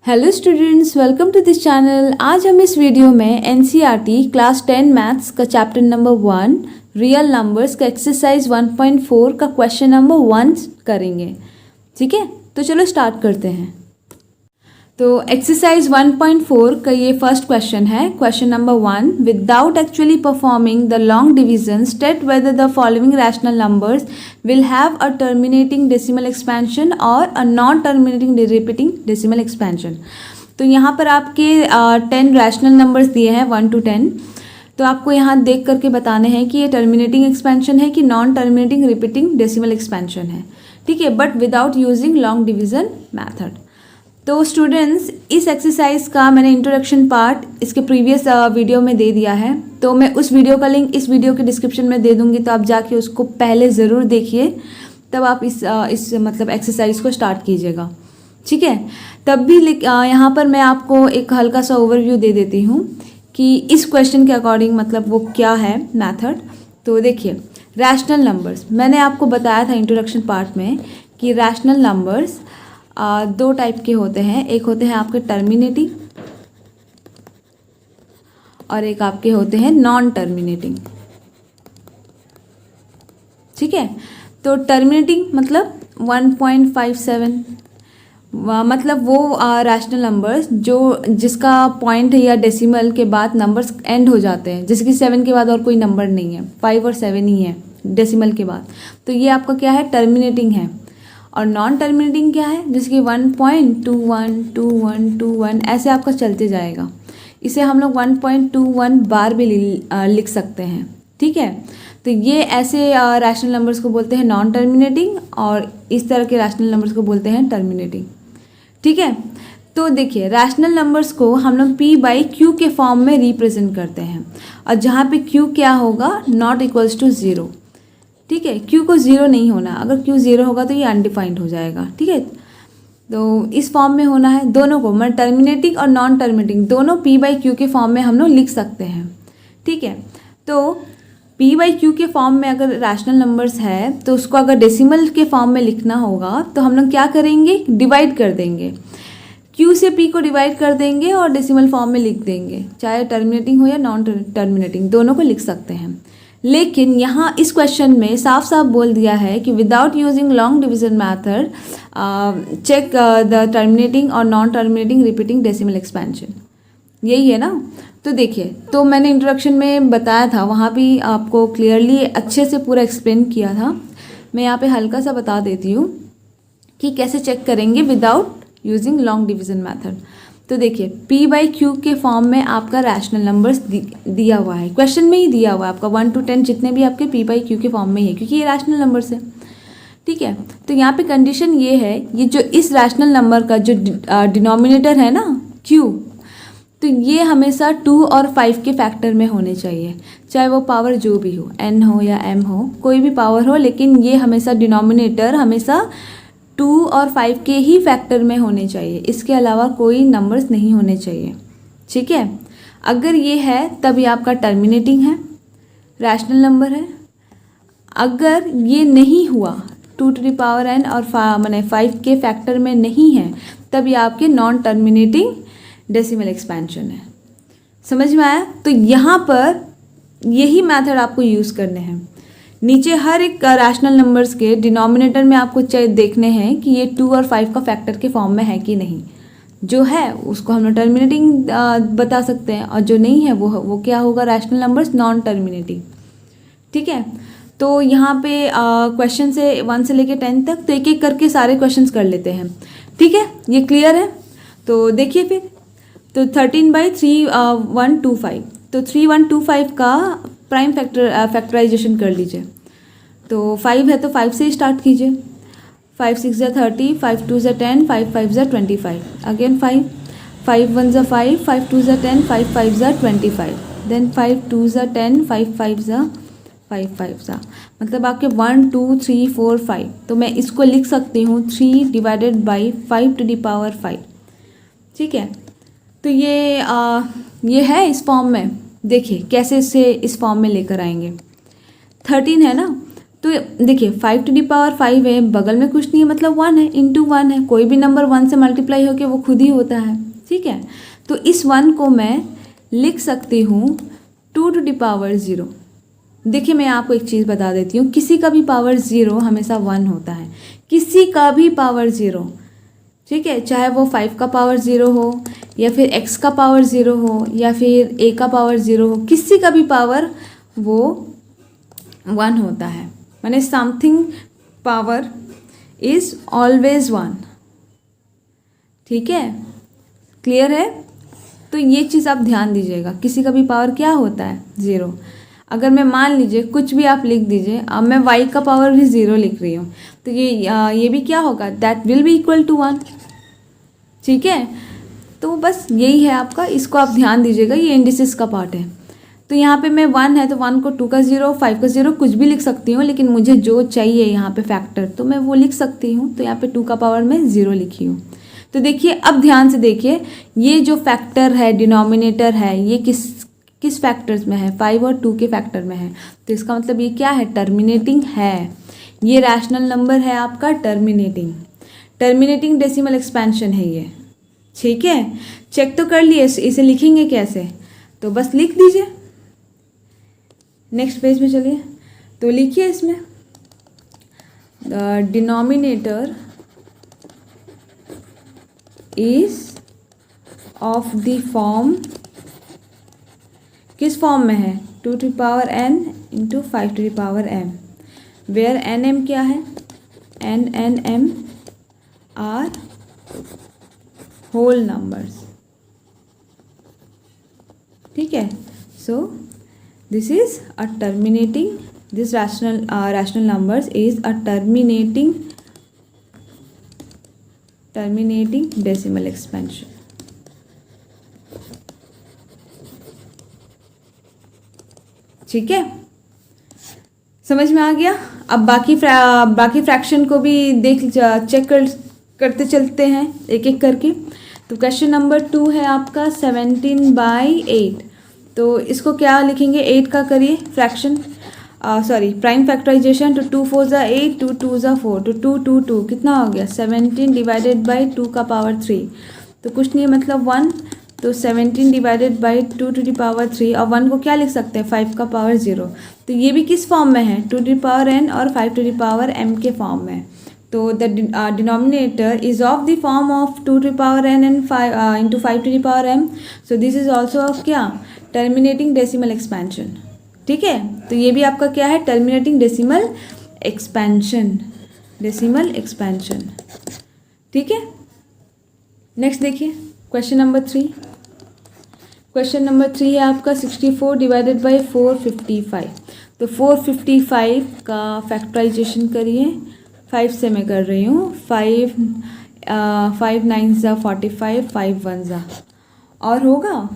Hello students, welcome to this channel. आज हम इस वीडियो में एनसीईआरटी क्लास 10 मैथ्स का चैप्टर नंबर 1 रियल नंबर्स का एक्सरसाइज 1.4 का क्वेश्चन नंबर 1 करेंगे। ठीक है, तो चलो स्टार्ट करते हैं। तो एक्सरसाइज 1.4 का ये फर्स्ट क्वेश्चन है। Question number 1, without actually performing the long division state whether the following rational numbers will have a terminating decimal expansion और a non terminating repeating decimal expansion. तो यहाँ पर आपके 10 रैशनल नंबर्स दिए हैं 1 to 10। तो आपको यहाँ देख करके बताने हैं कि ये टर्मिनेटिंग एक्सपेंशन है कि non terminating repeating decimal expansion है। ठीक है, but without using long division method. तो स्टूडेंट्स, इस एक्सरसाइज का मैंने इंट्रोडक्शन पार्ट इसके प्रीवियस वीडियो में दे दिया है। तो मैं उस वीडियो का लिंक इस वीडियो के डिस्क्रिप्शन में दे दूंगी, तो आप जाके उसको पहले ज़रूर देखिए, तब आप इस मतलब एक्सरसाइज को स्टार्ट कीजिएगा। ठीक है, तब भी यहाँ पर मैं आपको एक हल्का सा ओवरव्यू दे देती हूँ कि इस क्वेश्चन के अकॉर्डिंग मतलब वो क्या है मैथड। तो देखिए, रैशनल नंबर्स मैंने आपको बताया था इंट्रोडक्शन पार्ट में कि रैशनल नंबर्स दो टाइप के होते हैं। एक होते हैं आपके टर्मिनेटिंग और एक आपके होते हैं नॉन टर्मिनेटिंग। ठीक है, तो टर्मिनेटिंग मतलब 1.57 मतलब वो रैशनल नंबर्स जिसका पॉइंट या डेसिमल के बाद नंबर्स एंड हो जाते हैं, जैसे कि 7 के बाद और कोई नंबर नहीं है, 5 और 7 ही है डेसिमल के बाद। तो ये आपका क्या है, टर्मिनेटिंग है। और नॉन टर्मिनेटिंग क्या है, जैसे कि 1.212121 ऐसे आपका चलते जाएगा। इसे हम लोग 1.21 बार भी लिख सकते हैं। ठीक है, तो ये ऐसे रैशनल नंबर्स को बोलते हैं नॉन टर्मिनेटिंग और इस तरह के रैशनल नंबर्स को बोलते हैं टर्मिनेटिंग। ठीक है, तो देखिए, रैशनल नंबर्स को हम लोग p/q के फॉर्म में रिप्रेजेंट करते हैं, और जहाँ पे q क्या होगा, नॉट इक्वल्स टू 0। ठीक है, q को 0 नहीं होना, अगर q 0 होगा तो ये अनडिफाइंड हो जाएगा। ठीक है, तो इस फॉर्म में होना है दोनों को, मतलब टर्मिनेटिंग और नॉन टर्मिनेटिंग दोनों p/q के फॉर्म में हम लोग लिख सकते हैं। ठीक है, तो p/q के फॉर्म में अगर रैशनल नंबर्स है तो उसको अगर डेसिमल के फॉर्म में लिखना होगा तो हम लोग क्या करेंगे, डिवाइड कर देंगे। q से p को डिवाइड कर देंगे और डेसिमल फॉर्म में लिख देंगे, चाहे टर्मिनेटिंग हो या नॉन टर्मिनेटिंग, दोनों को लिख सकते हैं। लेकिन यहाँ इस क्वेश्चन में साफ साफ बोल दिया है कि without using long division method check the terminating और non terminating repeating decimal expansion. यही है ना। तो देखिए, तो मैंने इंट्रोडक्शन में बताया था, वहाँ भी आपको क्लियरली अच्छे से पूरा एक्सप्लेन किया था। मैं यहाँ पे हल्का सा बता देती हूँ कि कैसे चेक करेंगे without using long division method. तो देखिए, p/q के फॉर्म में आपका रैशनल नंबर्स दिया हुआ है, क्वेश्चन में ही दिया हुआ है आपका 1 to 10 जितने भी आपके p/q के फॉर्म में ही है, क्योंकि ये रैशनल नंबर्स है। ठीक है, तो यहाँ पे कंडीशन ये है, ये जो इस रैशनल नंबर का जो डिनोमिनेटर है ना q, तो ये हमेशा 2 और 5 के फैक्टर में होने चाहिए, चाहे वो पावर जो भी हो, n हो या m हो, कोई भी पावर हो, लेकिन ये हमेशा डिनोमिनेटर हमेशा 2 और 5 के ही फैक्टर में होने चाहिए, इसके अलावा कोई नंबर्स नहीं होने चाहिए। ठीक है, अगर ये है तब ये आपका टर्मिनेटिंग है, रैशनल नंबर है। अगर ये नहीं हुआ, 2 to the power n और माने 5 के फैक्टर में नहीं है, तब ये आपके नॉन टर्मिनेटिंग डेसिमल एक्सपेंशन है। समझ में आया। तो यहाँ पर यही मेथड आपको यूज़ करने हैं। नीचे हर एक रैशनल नंबर्स के डिनोमिनेटर में आपको देखने हैं कि ये 2 और 5 का फैक्टर के फॉर्म में है कि नहीं। जो है उसको हम लोग टर्मिनेटिंग बता सकते हैं, और जो नहीं है वो क्या होगा, रैशनल नंबर्स नॉन टर्मिनेटिंग। ठीक है, तो यहाँ पे क्वेश्चन से 1 से लेके 10 तक तो एक एक करके सारे क्वेश्चंस कर लेते हैं। ठीक है, ये क्लियर है। तो देखिए फिर, तो 13/3125, तो 3125 का प्राइम फैक्टराइजेशन कर लीजिए। तो 5 है तो 5 से स्टार्ट कीजिए। 5 6 ज़ा 30, 5 2 ज़ा 10, 5 5 ज़ा 25, अगेन 5 5 1 ज़ा 5, 5 2 ज़ा 10, 5 5 ज़ा 25, देन 5 2 ज़ा 10, 5 5 ज़ा 5 5 ज़ा, मतलब आपके 1 2 3 4 5। तो मैं इसको लिख सकती हूँ 3 divided by 5 to the power 5। ठीक है, तो ये है इस फॉर्म में। देखिए कैसे इसे इस फॉर्म में लेकर आएंगे। 13 है ना, तो देखिए 5 टू दी पावर 5 है, बगल में कुछ नहीं है मतलब 1 है, इंटू 1 है, कोई भी नंबर 1 से मल्टीप्लाई होकर वो खुद ही होता है, ठीक है। तो इस 1 को मैं लिख सकती हूँ 2 टू दी पावर 0। देखिए मैं आपको एक चीज़ बता देती हूँ, किसी का भी पावर 0 हमेशा 1 होता है, किसी का भी पावर 0, ठीक है, चाहे वो 5 का पावर 0 हो या फिर x का पावर 0 हो या फिर a का पावर 0 हो, किसी का भी पावर वो 1 होता है, माने समथिंग पावर इज ऑलवेज 1, ठीक है, क्लियर है। तो ये चीज़ आप ध्यान दीजिएगा, किसी का भी पावर क्या होता है 0। अगर मैं मान लीजिए कुछ भी आप लिख दीजिए, अब मैं y का पावर भी 0 लिख रही हूँ, तो ये भी क्या होगा, that will be equal to 1, ठीक है। तो बस यही है आपका, इसको आप ध्यान दीजिएगा, ये इंडिसेस का पार्ट है। तो यहाँ पे मैं 1 है तो 1 को 2 का 0, 5 का 0 कुछ भी लिख सकती हूँ, लेकिन मुझे जो चाहिए यहाँ पे फैक्टर तो मैं वो लिख सकती हूँ। तो यहाँ पे 2 का पावर मैं 0 लिखी हूँ। तो देखिए अब ध्यान से देखिए, ये जो फैक्टर है, डिनोमिनेटर है, ये किस फैक्टर्स में है, 5 और 2 के फैक्टर में है। तो इसका मतलब ये क्या है, टर्मिनेटिंग है, ये रैशनल नंबर है आपका टर्मिनेटिंग डेसिमल एक्सपेंशन है ये, ठीक है। चेक तो कर लिए, इसे लिखेंगे कैसे, तो बस लिख दीजिए। नेक्स्ट पेज में चलिए, तो लिखिए इसमें the denominator is of the form, किस फॉर्म में है, 2 to power n into 5 to the power m, where n m क्या है, n m are whole numbers, ठीक है। So this is a terminating, this rational numbers is a terminating decimal expansion, ठीक है, समझ में आ गया। अब बाकी फ्रैक्शन को भी चेक करते चलते हैं एक एक करके। तो क्वेश्चन नंबर 2 है आपका 17/8। तो इसको क्या लिखेंगे, 8 का करिए फ्रैक्शन, प्राइम फैक्टराइजेशन। तो 2 4 ज़ा 8, 2 2 ज़ा 4, तो 2 2 2 कितना हो गया, 17 डिवाइडेड बाई 2 का पावर 3, तो कुछ नहीं है मतलब 1। तो 17 divided by 2 to the power 3, और 1 को क्या लिख सकते हैं, 5 का पावर 0। तो ये भी किस फॉर्म में है, 2 टू द पावर n और 5 टू द पावर m के फॉर्म में। तो the denominator is of the form of 2 to the power n and 5 into 5 to the power m। So this is also of क्या, terminating decimal expansion, ठीक है। तो ये भी आपका क्या है, टर्मिनेटिंग डेसिमल एक्सपेंशन, ठीक है। नेक्स्ट देखिए क्वेश्चन नंबर 3। क्वेश्चन नंबर 3 है आपका 64 डिवाइडेड बाई 455। तो 455 का फैक्टराइजेशन करिए, 5 से मैं कर रही हूँ, 5 9 ज़ा 45, 5 1 ज़ा, और होगा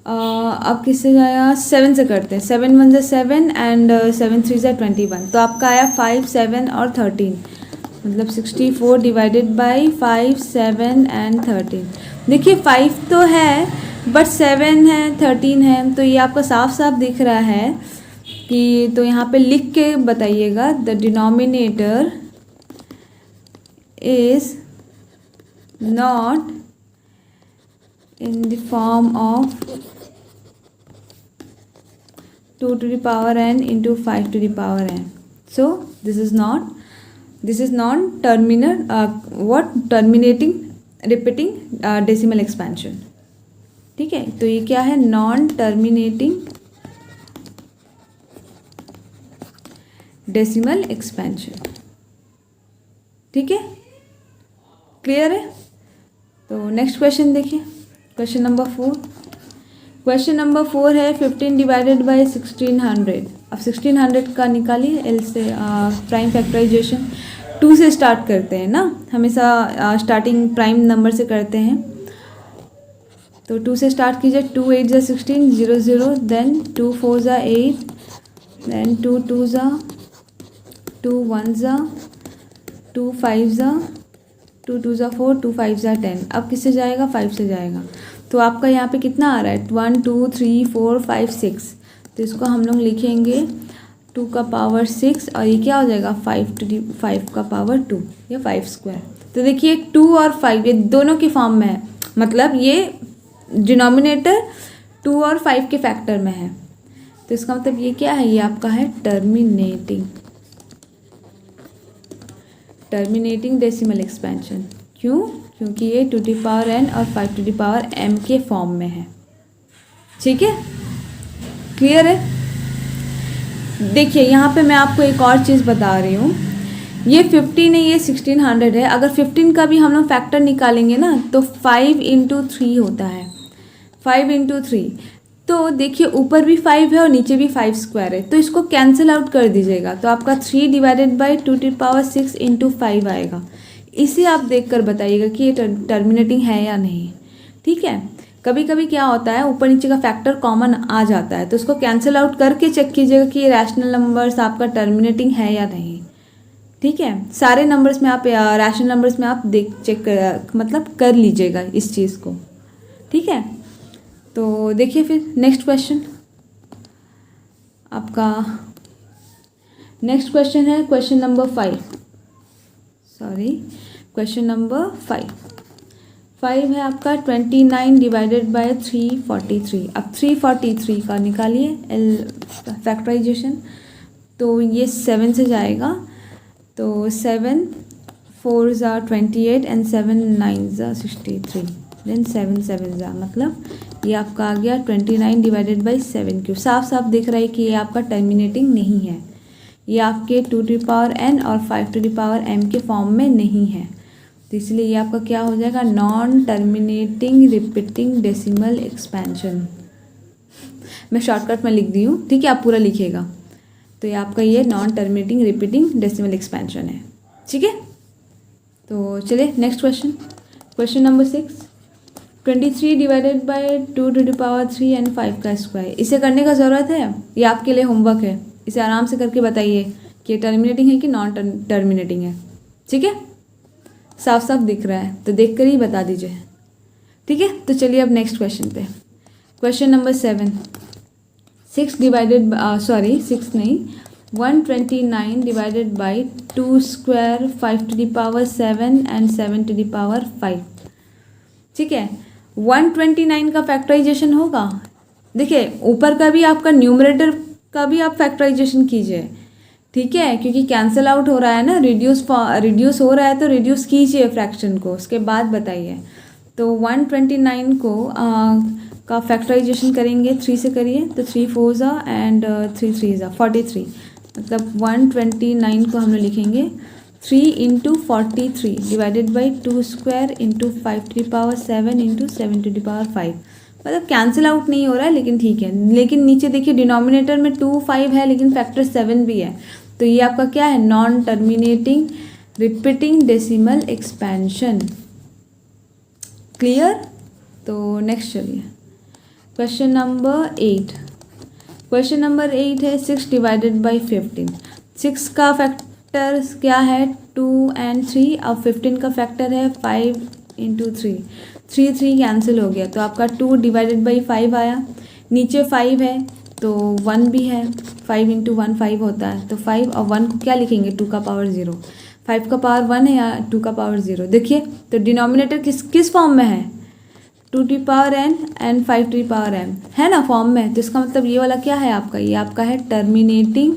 अब किससे जाएगा, 7 से करते हैं, 7 1 ज़ा 7 एंड 7 3 ज़ा 21। तो आपका आया 5 7 और 13, मतलब 64 डिवाइडेड बाई 5 7 एंड 13। देखिए 5 तो है बट 7 है 13 है, तो ये आपका साफ साफ दिख रहा है कि, तो यहाँ पे लिख के बताइएगा, the denominator is not in the form of 2 to the power n into 5 to the power n. So this is terminating repeating decimal expansion, ठीक है। तो ये क्या है, नॉन टर्मिनेटिंग डेसिमल एक्सपेंशन, ठीक है, क्लियर है। तो नेक्स्ट क्वेश्चन देखिए, क्वेश्चन नंबर 4। क्वेश्चन नंबर 4 है 15 डिवाइडेड बाई 1600। अब 1600 का निकालिए एल से प्राइम फैक्टराइजेशन। 2 से स्टार्ट करते हैं ना, हमेशा स्टार्टिंग प्राइम नंबर से करते हैं। तो 2 से स्टार्ट कीजिए, 2 8 ज़ा 16 0 0, देन 2 4 ज़ा 8, देन 2 2 ज़ा 2 1 ज़ा 2 5 ज़ा 2 2 ज़ा 4, 2 5 ज़ा 10। अब किससे जाएगा, 5 से जाएगा। तो आपका यहाँ पे कितना आ रहा है, 1 2 3 4 5 6। तो इसको हम लोग लिखेंगे 2 का पावर 6 और ये क्या हो जाएगा 5 का पावर 2 या 5 स्क्वायर। तो देखिए 2 और 5 ये दोनों के फॉर्म में है, मतलब ये डिनोमिनेटर 2 और 5 के फैक्टर में है। तो इसका मतलब ये क्या है, ये आपका है टर्मिनेटिंग डेसिमल एक्सपेंशन। क्यों? क्योंकि ये 2 टू द पावर n और 5 टू द पावर m के फॉर्म में है। ठीक है, क्लियर है? देखिए यहाँ पे मैं आपको एक और चीज़ बता रही हूँ, ये 15 है, ये 1600 है। अगर 15 का भी हम लोग फैक्टर निकालेंगे ना तो 5 इंटू 3 होता है, 5 इंटू 3। तो देखिए ऊपर भी 5 है और नीचे भी 5 स्क्वायर है, तो इसको कैंसिल आउट कर दीजिएगा तो आपका 3 divided by 2 to the power 6 into 5 आएगा। इसे आप देखकर बताइएगा कि ये टर्मिनेटिंग है या नहीं। ठीक है, कभी कभी क्या होता है ऊपर नीचे का फैक्टर कॉमन आ जाता है, तो उसको कैंसिल आउट करके चेक कीजिएगा कि ये रैशनल नंबर्स आपका टर्मिनेटिंग है या नहीं। ठीक है, सारे नंबर्स में आप रैशनल नंबर्स में आप मतलब कर लीजिएगा इस चीज़ को। ठीक है, तो देखिए फिर नेक्स्ट क्वेश्चन आपका, नेक्स्ट क्वेश्चन है क्वेश्चन नंबर 5, क्वेश्चन नंबर 5 है आपका 29 डिवाइडेड बाय 343। अब 343 का निकालिए फैक्टराइजेशन, तो ये 7 से जाएगा, तो 7 4 ज़ा 28 एंड 7 9 ज़ा 63, देन 7 7 ज़ा, मतलब ये आपका आ गया 29 डिवाइडेड बाई 7 क्यूब। साफ साफ दिख रहा है कि ये आपका टर्मिनेटिंग नहीं है, ये आपके 2 टू द पावर n और 5 टू द पावर m के फॉर्म में नहीं है, तो इसलिए ये आपका क्या हो जाएगा, non terminating repeating decimal expansion. मैं शॉर्टकट में लिख दी हूँ, ठीक है, आप पूरा लिखिएगा। तो ये आपका ये non terminating repeating decimal expansion है। ठीक है, तो चलिए next question, question number 6, 23 divided by 2 to the power 3 and 5 का स्क्वायर। इसे करने का ज़रूरत है, ये आपके लिए होमवर्क है, इसे आराम से करके बताइए कि टर्मिनेटिंग है कि नॉन टर्मिनेटिंग है। ठीक है, साफ साफ दिख रहा है तो देख कर ही बता दीजिए। ठीक है, तो चलिए अब नेक्स्ट क्वेश्चन पे, question number 7, 6 divided 129 divided by 2 square 5 to the power 7 and 7 to the power 5। ठीक है, 129 का फैक्टराइजेशन होगा। देखिए ऊपर का भी आपका न्यूमरेटर का भी आप फैक्टराइजेशन कीजिए, ठीक है, क्योंकि कैंसिल आउट हो रहा है ना, रिड्यूस हो रहा है, तो रिड्यूस कीजिए फ्रैक्शन को, उसके बाद बताइए। तो 129 को का फैक्टराइजेशन करेंगे 3 से करिए, तो 3 4 ज़ा एंड 3 3 ज़ा 43, मतलब 129 को हम लोग लिखेंगे 3 into 43 divided by 2 square into 5 to the power 7 into 7 to the power 5। मतलब कैंसिल आउट नहीं हो रहा है लेकिन ठीक है, लेकिन नीचे देखिए डिनोमिनेटर में 2 5 है लेकिन फैक्टर 7 भी है, तो ये आपका क्या है, non terminating repeating decimal expansion. Clear? तो नेक्स्ट चलिए, क्वेश्चन नंबर 8, क्वेश्चन नंबर 8 है 6 डिवाइडेड बाई 15। 6 का फैक्टर क्या है, 2 एंड 3, अब 15 का फैक्टर है 5 इंटू 3, 3 3 कैंसिल हो गया, तो आपका 2 डिवाइडेड बाई 5 आया, नीचे 5 है तो 1 भी है, 5 इंटू 1 5 होता है, तो 5 और 1 को क्या लिखेंगे, 2 का पावर 0, 5 का पावर 1 है या 2 का पावर 0। देखिए तो डिनोमिनेटर किस फॉर्म में है, 2 to power n and 5 to power m है ना फॉर्म में, तो इसका मतलब ये वाला क्या है आपका, ये आपका है टर्मिनेटिंग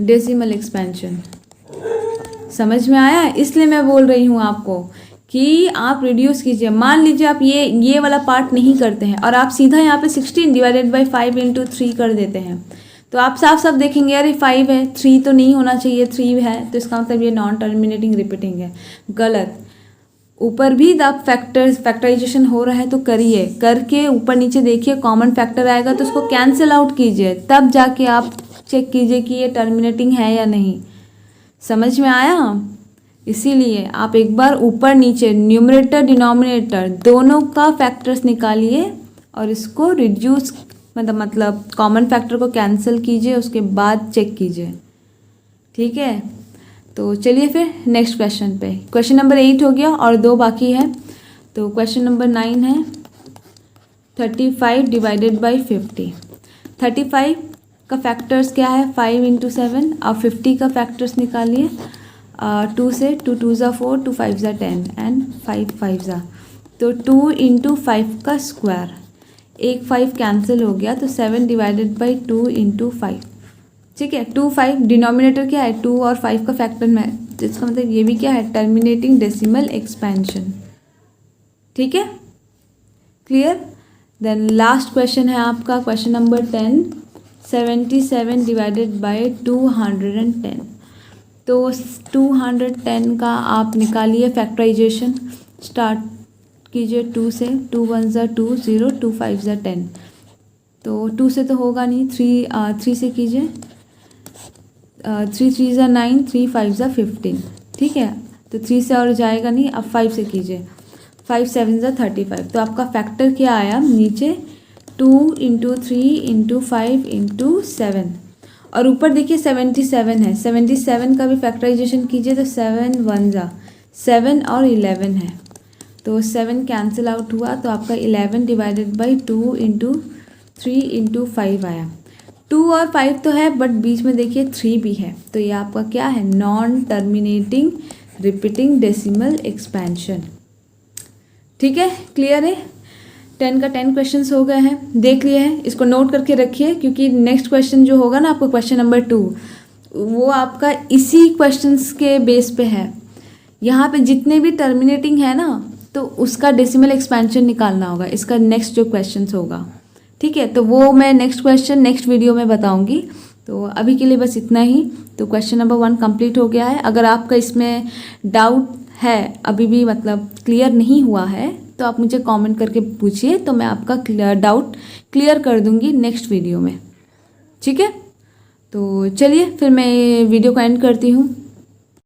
डेसिमल एक्सपेंशन। समझ में आया? इसलिए मैं बोल रही हूँ आपको कि आप रिड्यूस कीजिए। मान लीजिए आप ये वाला पार्ट नहीं करते हैं और आप सीधा यहाँ पे 16 डिवाइडेड बाई 5 इंटू 3 कर देते हैं, तो आप साफ साफ देखेंगे अरे 5 है, 3 तो नहीं होना चाहिए, 3 है, तो इसका मतलब ये नॉन टर्मिनेटिंग रिपीटिंग है। गलत, ऊपर भी आप फैक्टराइजेशन हो रहा है तो करिए, करके ऊपर नीचे देखिए कॉमन फैक्टर आएगा तो उसको कैंसिल आउट कीजिए, तब जाके आप चेक कीजिए कि ये टर्मिनेटिंग है या नहीं। समझ में आया? इसीलिए आप एक बार ऊपर नीचे न्यूमरेटर डिनोमिनेटर दोनों का फैक्टर्स निकालिए और इसको रिड्यूस मतलब कॉमन फैक्टर को कैंसिल कीजिए, उसके बाद चेक कीजिए। ठीक है, तो चलिए फिर नेक्स्ट क्वेश्चन पे, क्वेश्चन नंबर 8 हो गया और 2 बाकी है। तो क्वेश्चन नंबर 9 है 35 डिवाइडेड बाई 50। 35 का फैक्टर्स क्या है, 5 इंटू 7। अब 50 का फैक्टर्स निकालिए, 2 से, 2 2 ज़ा 4, 2 5 ज़ा 10 एंड 5 5 ज़ा, तो 2 इंटू 5 का स्क्वायर, एक 5 कैंसिल हो गया, तो 7 डिवाइडेड बाई 2 इंटू 5। ठीक है, 2 5 डिनोमिनेटर क्या है, 2 और 5 का फैक्टर में, जिसका मतलब ये भी क्या है, टर्मिनेटिंग डेसिमल एक्सपेंशन। ठीक है, क्लियर। देन लास्ट क्वेश्चन है आपका क्वेश्चन नंबर 10, 77 डिवाइडेड बाई 210। तो 210 का आप निकालिए फैक्टराइजेशन, स्टार्ट कीजिए 2 से, 2 1 ज़ा 2 0, 2 5 ज़ा 10। तो 2 से तो होगा नहीं, 3 से कीजिए, 3 3 ज़ा 9, 3 5 ज़ा 15। ठीक है, तो 3 से और जाएगा नहीं, अब 5 से कीजिए, 5 7 ज़ा 35। तो आपका फैक्टर क्या आया नीचे, 2 इंटू 3 इंटू 5 इंटू 7, और ऊपर देखिए 77 है, 77 का भी फैक्टराइजेशन कीजिए, तो 7 1 ज़ा 7 और 11 है, तो 7 कैंसिल आउट हुआ, तो आपका 11 डिवाइडेड बाई 2 इंटू 3 इंटू 5 आया। 2 और 5 तो है, बट बीच में देखिए 3 भी है, तो ये आपका क्या है, non terminating repeating decimal expansion. ठीक है, क्लियर है। 10 का 10 क्वेश्चंस हो गए हैं, देख लिए हैं, इसको नोट करके रखिए, क्योंकि नेक्स्ट क्वेश्चन जो होगा ना आपको क्वेश्चन नंबर 2, वो आपका इसी क्वेश्चंस के बेस पे है। यहाँ पे जितने भी टर्मिनेटिंग है ना, तो उसका डेसिमल एक्सपेंशन निकालना होगा, इसका नेक्स्ट जो क्वेश्चंस होगा। ठीक है, तो वो मैं नेक्स्ट क्वेश्चन नेक्स्ट वीडियो में बताऊंगी। तो अभी के लिए बस इतना ही। तो क्वेश्चन नंबर 1 कंप्लीट हो गया है। अगर आपका इसमें डाउट है, अभी भी मतलब क्लियर नहीं हुआ है, तो आप मुझे कमेंट करके पूछिए, तो मैं आपका डाउट क्लियर कर दूंगी नेक्स्ट वीडियो में। ठीक है, तो चलिए फिर मैं वीडियो को एंड करती हूँ।